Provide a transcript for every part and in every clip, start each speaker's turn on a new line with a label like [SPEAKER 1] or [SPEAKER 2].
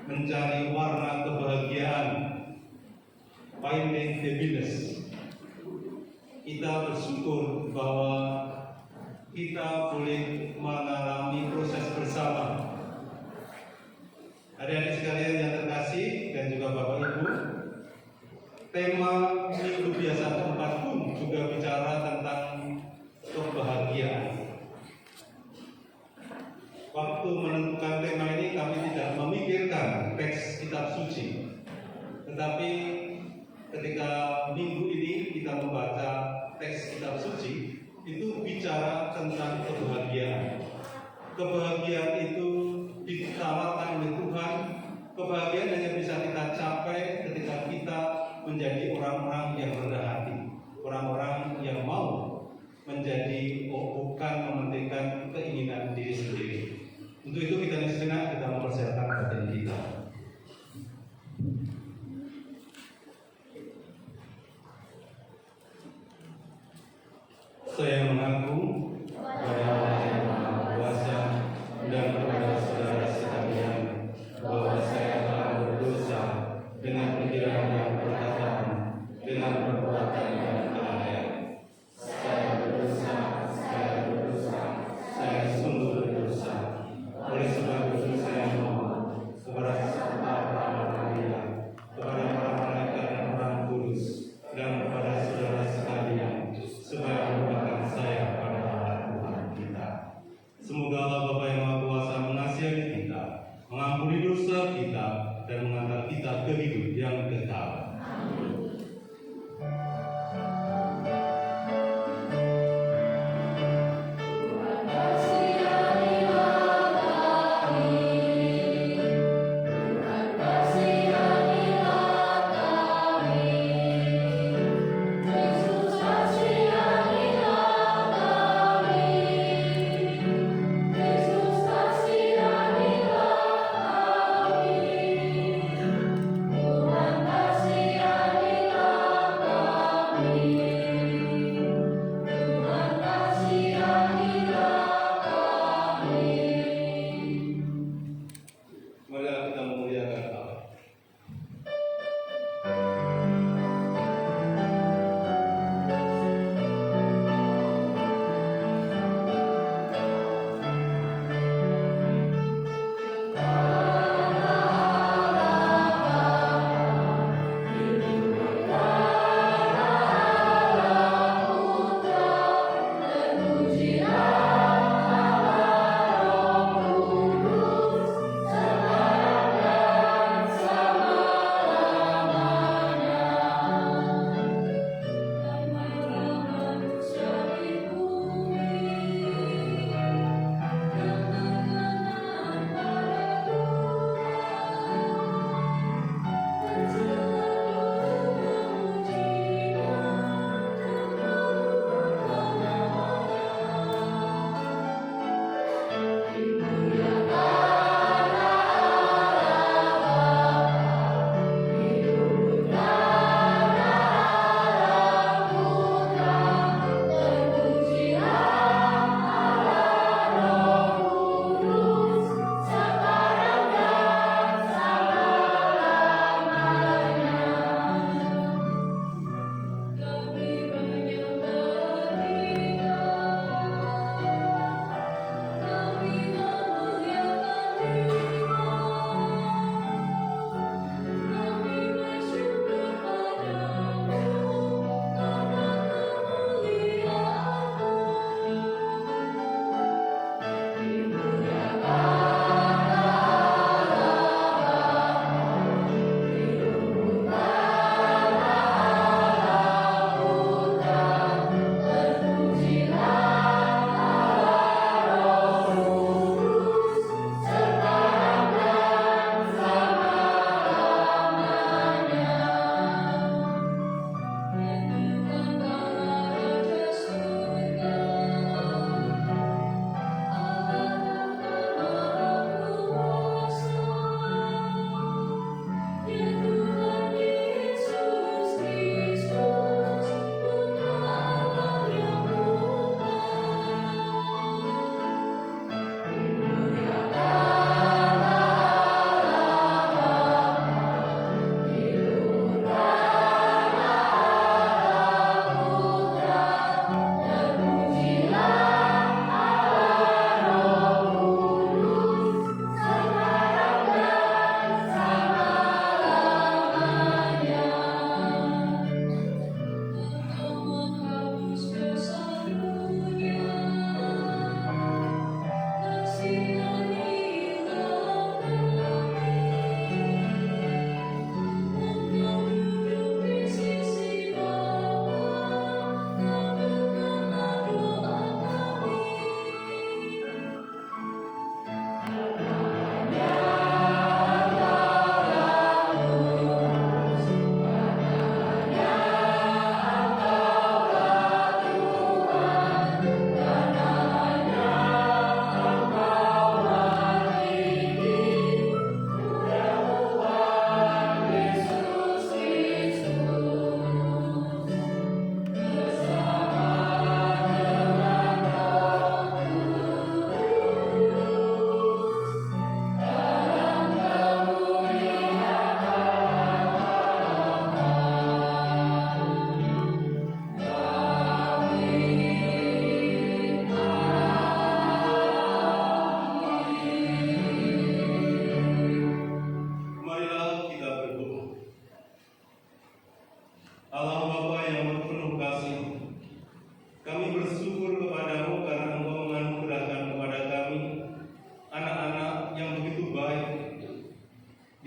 [SPEAKER 1] mencari warna kebahagiaan, finding happiness. Kita bersyukur bahwa kita boleh mengalami proses bersama. Adik-adik sekalian yang terkasih dan juga Bapak Ibu, tema minggu biasa keempat pun juga bicara tentang kebahagiaan. Waktu menentukan tema ini kami tidak memikirkan teks kitab suci, tetapi ketika minggu ini kita membaca teks kitab suci, itu bicara tentang kebahagiaan. Kebahagiaan itu ditawarkan oleh Tuhan. Kebahagiaan hanya bisa kita capai ketika kita menjadi orang-orang yang rendah hati, orang-orang yang mau menjadi bukan mementingkan keinginan diri sendiri. Untuk itu kita sejenak kita mempersiapkan batin kita. Saya mengaku kepada Allah yang Maha Kuasa dan kepada saudara sekalian bahwa saya telah berdosa dengan pikiran dan perkataan, dengan perbuatan dan kelalaian. Saya berdosa, saya sungguh berdosa. Oleh sebab itu saya mohon kepada serta para nabi, kepada para malaikat dan orang kudus, dan kepada saudara sekalian, supaya membuatkan saya pada Allah Tuhan kita. Semoga Allah Bapa yang Maha Kuasa mengasihi kita, mengampuni dosa kita, dan mengantar kita ke hidup yang kekal.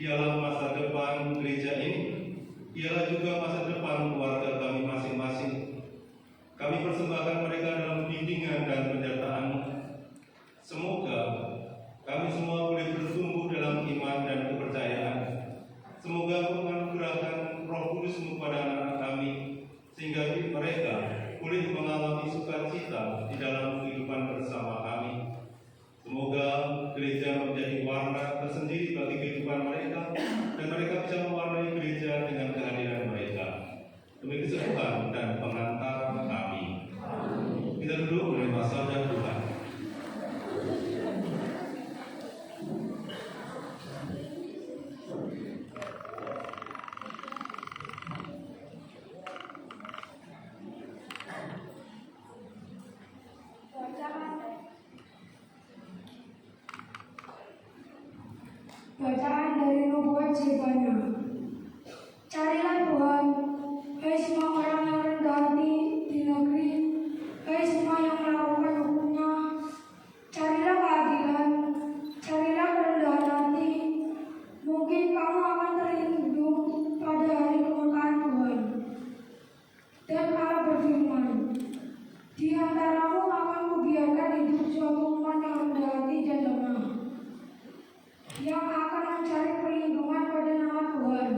[SPEAKER 1] Dialah masa depan gereja ini, ialah juga masa depan keluarga kami masing-masing. Kami persembahkan mereka dalam bimbingan dan pendataan-Mu. Semoga kami semua boleh bertumbuh dalam iman dan kepercayaan. Semoga Engkau menganugerahkan Roh Kudus-Mu kepada anak-anak kami, sehingga mereka boleh mengalami sukacita di dalam kehidupan bersama kami. Semoga gereja menjadi warna tersendiri bagi kehidupan mereka, dan mereka bisa mewarnai gereja dengan kehadiran mereka. Demi kesembuhan dan pengantar kami. Kita duduk menerima sabda Tuhan.
[SPEAKER 2] Bacaan dari Nubuat Zefania. Carilah Tuhan, hai semua orang yang rendah hati di negeri, hai semua yang melakukan hukum-Nya. Carilah keadilan, carilah kerendahan hati. Mungkin kamu akan terlindung pada hari kemurkaan Tuhan. Dan Allah berfirman, di antaramu akan kubiarkan hidup suatu umat yang rendah hati dan lemah, yang akan mencari perlindungan pada nama Tuhan.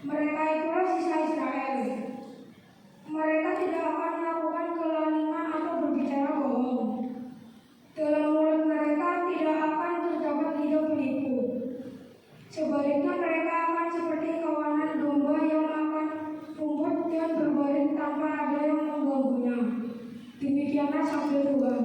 [SPEAKER 2] Mereka itulah sisa Israel. Mereka tidak akan melakukan kelalingan atau berbicara bohong. Dalam mulut mereka tidak akan terdapat lidah penipu. Sebaliknya mereka akan seperti kawanan domba yang makan rumput dan berbaring tanpa ada yang mengganggunya. Demikianlah sabda Tuhan.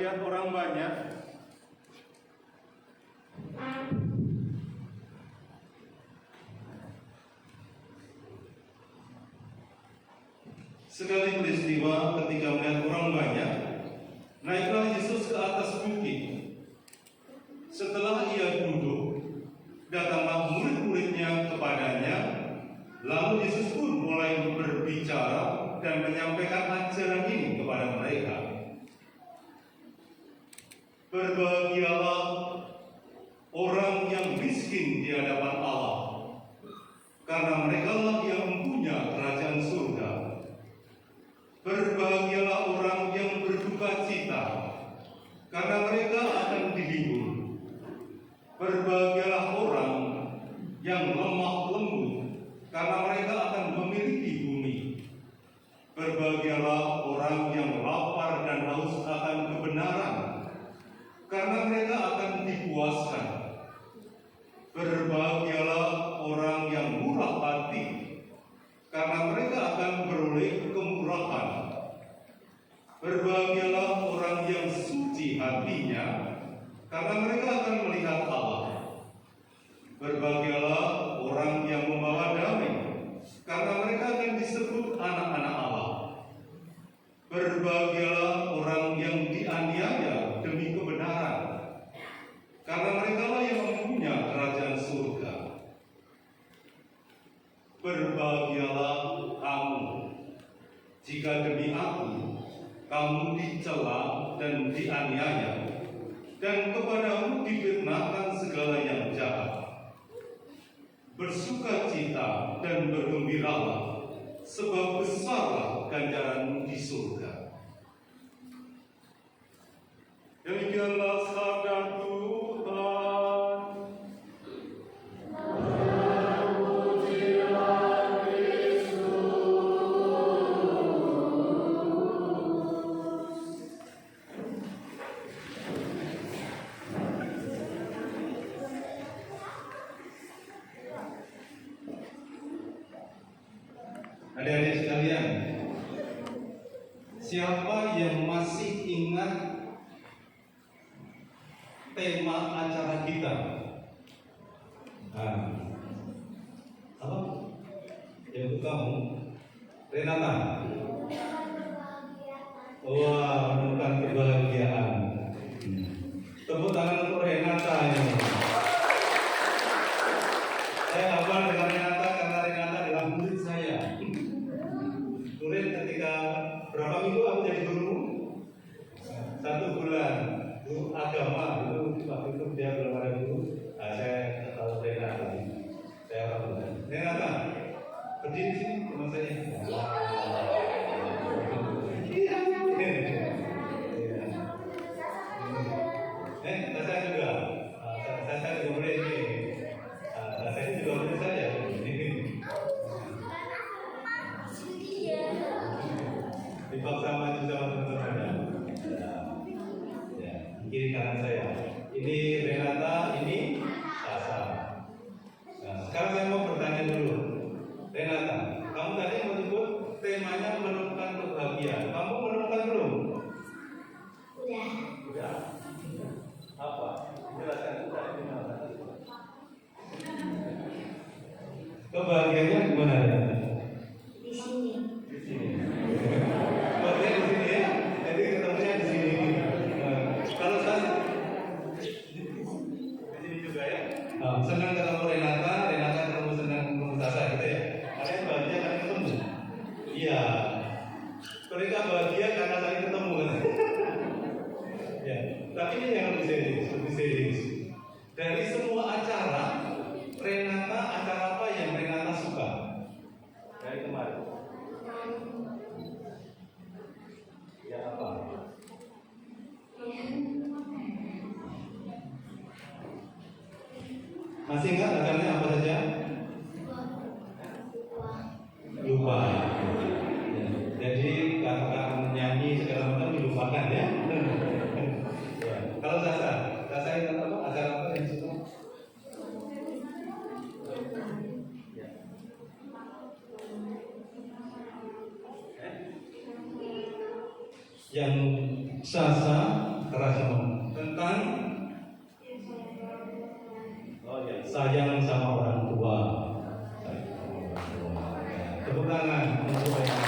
[SPEAKER 3] melihat orang banyak,
[SPEAKER 1] sekali peristiwa ketika melihat orang banyak, naiklah Yesus ke atas bukit. Setelah ia duduk, datanglah murid-muridnya kepadanya. Lalu Yesus pun mulai berbicara dan menyampaikan ajaran ini kepada mereka. Berbahagialah orang yang miskin di hadapan Allah, karena merekalah yang mempunyai kerajaan surga. Berbahagialah orang yang berduka cita, karena mereka akan dihibur. Berbahagialah orang yang lemah lembut, karena mereka akan memiliki bumi. Berbahagialah orang yang lapar dan haus akan kebenaran, karena mereka akan dipuaskan. Berbahagialah orang yang murah hati, karena mereka akan beroleh kemurahan. Berbahagialah orang yang suci hatinya, karena mereka akan melihat Allah. Berbahagialah orang yang membawa damai, karena mereka akan disebut anak-anak Allah. Berbahagialah orang yang dianiaya demi kebenaran, karena merekalah yang mempunyai kerajaan surga. Berbahagialah kamu jika demi aku kamu dicela dan dianiaya, dan kepadamu difitnahkan segala yang jahat. Bersukacita dan bergembiralah, sebab besarlah ganjaranmu di surga.
[SPEAKER 3] demikianlah sabda Tuhan.
[SPEAKER 1] Adik-adik sekalian, siapa yang masih ingat tema acara kita? Apa? Yang itu kamu, Renata. Wah, menemukan kebahagiaan. Tepuk tangan untuk Renata ini. Saya hafal dengan Renata karena Renata adalah murid saya. Murid ketika berapa minggu aku jadi guru? 1 bulan. Guru agama itu waktu itu dia belum ada guru. Saya tahu Renata. Saya hafal. Renata, berdiri sini teman saya. Saya juga. Saya juga boleh ini. Saya juga boleh saya. Dipaksa maju sama teman-teman. Ya, kiri kanan saya. Ini Renata, ini Sasa. Nah, sekarang saya mau bertanya dulu, Renata, kamu tadi menyebut temanya menemukan kebahagiaan. Kamu menemukan belum? Udah. Apa? Jelaskan tadi gimana? Kebahagiaannya gimana?
[SPEAKER 2] Di sini.
[SPEAKER 1] Di sini. Kebahagiaan di sini ya. Jadi ketemunya di sini. Kalau saya di sini juga ya. Senang ketemu Renata, Renata ketemu senang ketemu Sasa gitu ya. Kalian bahagia karena ketemu. Iya. Mereka bahagia karena saling ketemu kan. Ya. Tapi ini yang lebih serius. Dari semua acara, Renata acara apa yang Renata suka? Dari kemarin. Ya apa? Masih ingat acaranya apa saja? Lupa. Ya. Jadi kakak nyanyi segala macam dilupakan ya. Ya. Kalau Sasa ingat apa? Acara apa yang suka? Yang Sasa terserah semua tentang sayang sama orang tua. Tepuk tangan untuk yang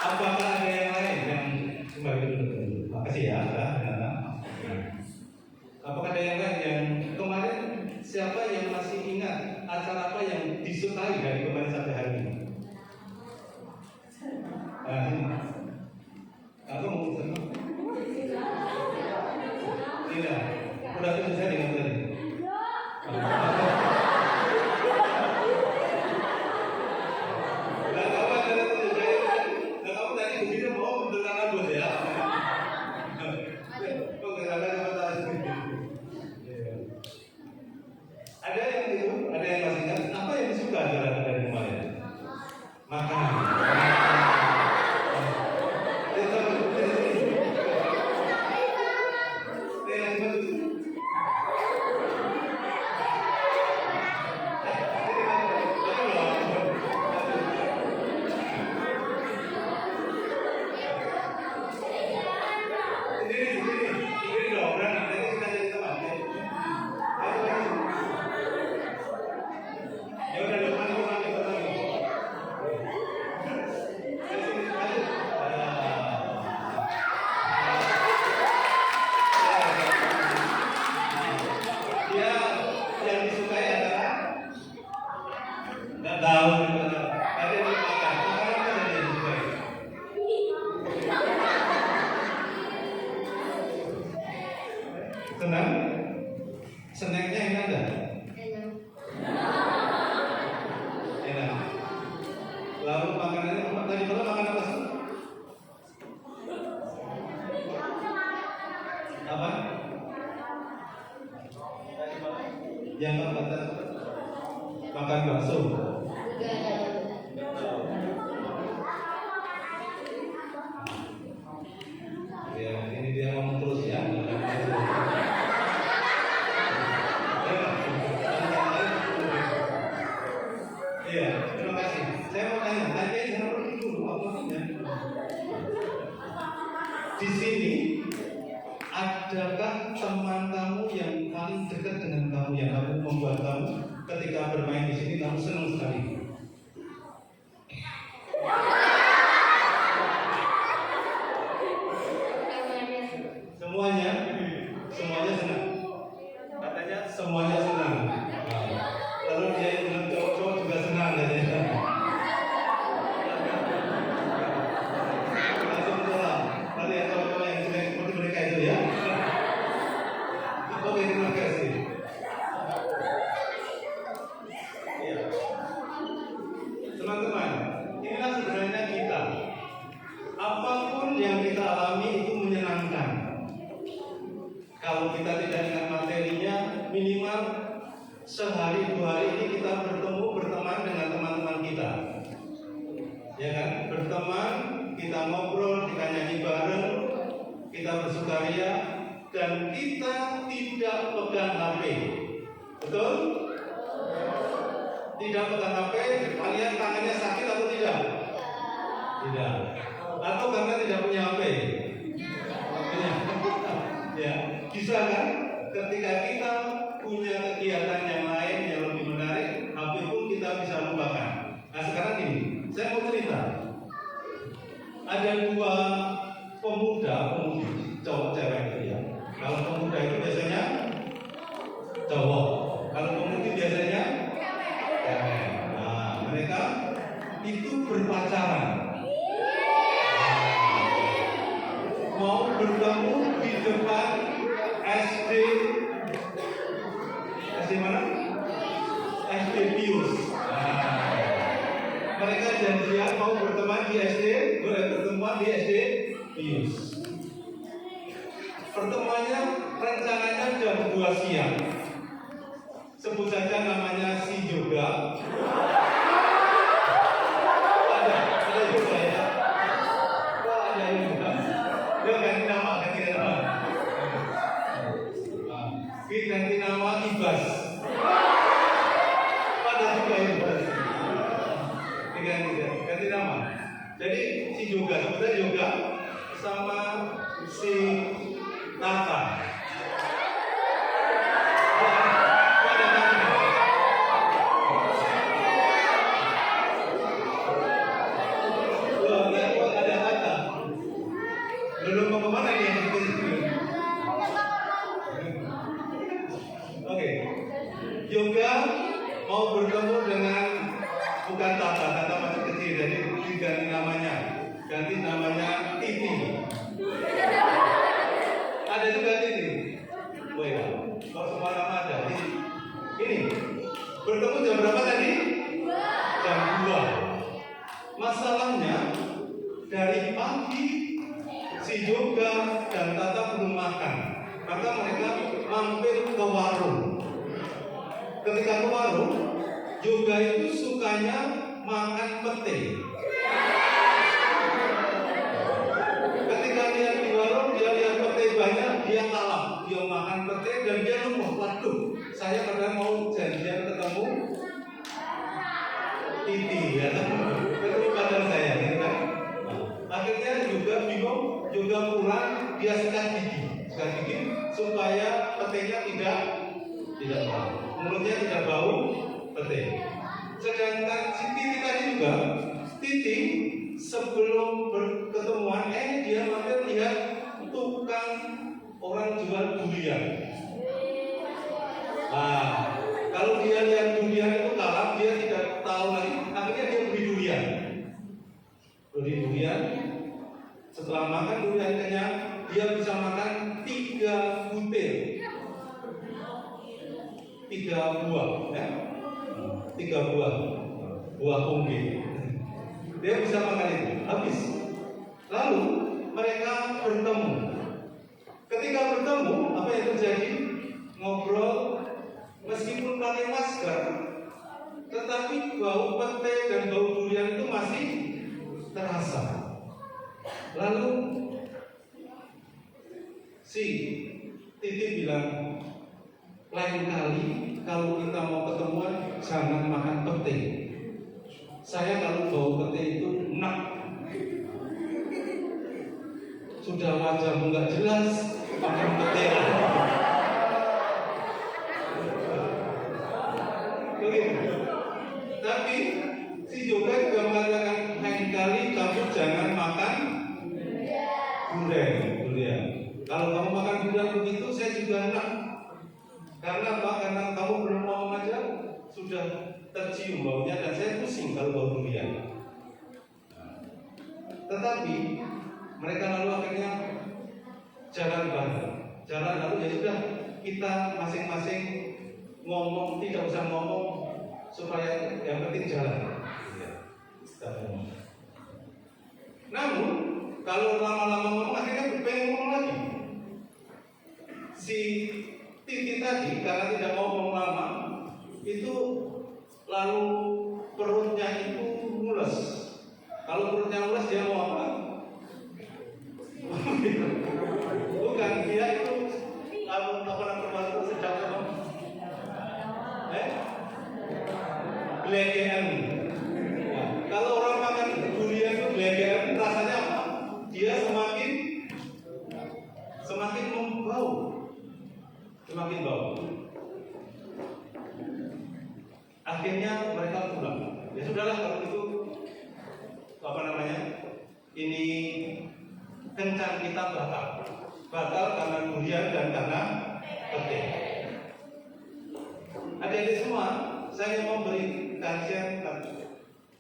[SPEAKER 1] apakah ada yang lain yang kembali dulu? Makasih ya, apakah ada yang lain yang kemarin siapa yang masih ingat acara apa yang disukai dari kemarin sampai hari ini? Aku mau ngomong. Tidak, udah selesai dengan tadi. Ada yang itu, ada yang masih ingat apa yang disuka dari kemarin? Makanan. Senang? Senangnya enak enggak? Enak. Lalu makanannya tadi malam makan apa sih? Apa? Yang apa? Makan bakso. Ya, ini dia ngomong terus ya. Iya, terima kasih. Saya mau tanya, tanya jangan pergi dulu, apa namanya? Di sini, adakah teman kamu yang paling dekat dengan kamu, yang kamu membuat kamu ketika bermain di sini kamu senang sekali? Semuanya, semuanya senang. Katanya semuanya senang. Lalu dia yang bilang cowok-cowok juga senang katanya. Langsung salah. Lalu ya cowok-cowok yang senang seperti mereka itu ya. Oke, terima kasih. Ya. Teman-teman, inilah sebenarnya kita. Apapun yang kita alami itu menyenangkan. Kalau kita tidak ingat materinya, minimal sehari 2 hari ini kita berteman dengan teman-teman kita, ya kan? Berteman, kita ngobrol, kita nyanyi bareng, kita bersukaria, dan kita tidak pegang HP. Betul? Tidak pegang HP, kalian tangannya sakit atau tidak? Tidak. Atau karena tidak punya HP? Punya. Ya, bisa kan? Ketika kita punya kegiatan yang lain yang lebih menarik, HP pun kita bisa lupakan. Nah sekarang ini, saya mau cerita. Ada 2 pemudi, cowok cewek itu ya. Kalau pemuda itu biasanya cowok, kalau pemudi biasanya cewek. Nah, mereka itu berpacaran. Mau bertemu di depan SD mana? SD Pius. Mereka janjian mau berteman di SD, bertemuan di SD Pius. Pertemuannya rencananya jam 2 siang. Sebut saja namanya si Yoga. Ada Yoga ya. Ada Yoga. Dia ganti nama. Ganti nama Ibas. Pada juga Ibas. Ganti nama. Jadi si Yoga, sebetulnya Yoga sama si kakak. Ada kakak. Belum mau kemana dia? Oke. Yoga mau bertemu dengan bukan Tata, Tata masih kecil, jadi diganti namanya. Ganti namanya Titi. Ada juga Titi. Woi, kalau semua nama ada. Ini bertemu jam berapa tadi? Jam 2. Masalahnya dari pagi si Yoga dan Tata belum makan, maka mereka mampir ke warung. Ketika ke warung, Yoga itu sukanya makan pete. Ketika dia di warung, dia lihat pete banyak, dia kalah. Dia makan pete dan dia lupa, waduh, saya kadang mau janjian ketemu Titi, ya, ketemu pacar saya, gitu kan? Akhirnya juga bingung, juga pulang, dia sikat gigi supaya petenya tidak bau, mulutnya tidak bau pete. Sedangkan si Titi tadi juga, Titi sebelum berketemuan, dia mampir lihat tukang orang jual durian. Nah, kalau dia lihat durian itu kalah, dia tidak tahu lagi. Akhirnya dia beli durian. Setelah makan durian kenyang, dia bisa makan 3 butir, 3 buah, ya, 3 buah unggi. Dia bisa makan itu, habis. Lalu mereka bertemu. Ketika bertemu, apa yang terjadi? Ngobrol, meskipun pakai masker, tetapi bau pete dan bau durian itu masih terasa. Lalu si Titi bilang, lain kali kalau kita mau ketemuan jangan makan pete. Saya kalau bau pete itu enak. Sudah wajahmu nggak jelas, makan pete. Begitu. Tapi si Yoga juga mengatakan, lain kali kamu jangan makan durian. Kalau kamu makan durian begitu, saya juga enak. Karena apa? Karena kamu belum mau aja sudah tercium baunya dan saya pusing kalau bau durian. Tetapi mereka lalu akhirnya jalan bareng. Lalu ya sudah, kita masing-masing ngomong, tidak usah ngomong, supaya yang penting jalan. Namun kalau lama-lama ngomong, akhirnya pengen ngomong lagi. Si Titi tadi karena tidak ngomong lama, itu lalu perutnya itu mules. Kalau perutnya mules, dia mau apa? Bukan, dia itu apa namanya sedang apa? Gelegean. Ya, kalau orang makan durian itu gelegean, rasanya apa? Dia semakin membau, semakin bau. Akhirnya mereka pulang. Ya sudahlah kalau itu apa namanya? Ini kencan kita batal karena durian dan karena pete. Adik-adik semua, saya mau beri kalian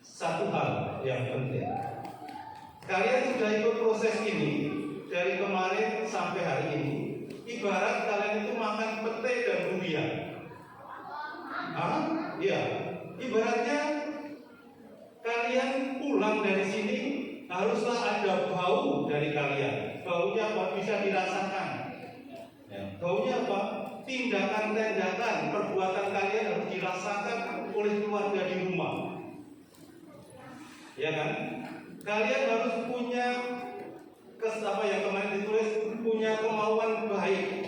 [SPEAKER 1] satu hal yang penting. Kalian sudah ikut proses ini dari kemarin sampai hari ini. Ibarat kalian itu makan pete dan durian. Iya. Ibaratnya kalian pulang dari sini haruslah ada bau dari kalian. Baunya apa? Bisa dirasakan. Ya. Baunya apa? Tindakan-tindakan, perbuatan kalian harus dirasakan oleh keluarga di rumah. Ya kan? Kalian harus punya yang kemarin ditulis, punya kemauan baik,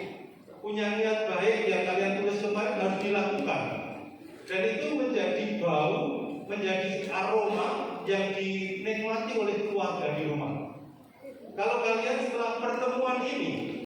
[SPEAKER 1] punya niat baik yang kalian tulis kemarin harus dilakukan. Dan itu menjadi bau, menjadi aroma yang dinikmati oleh keluarga di rumah. kalau kalian setelah pertemuan ini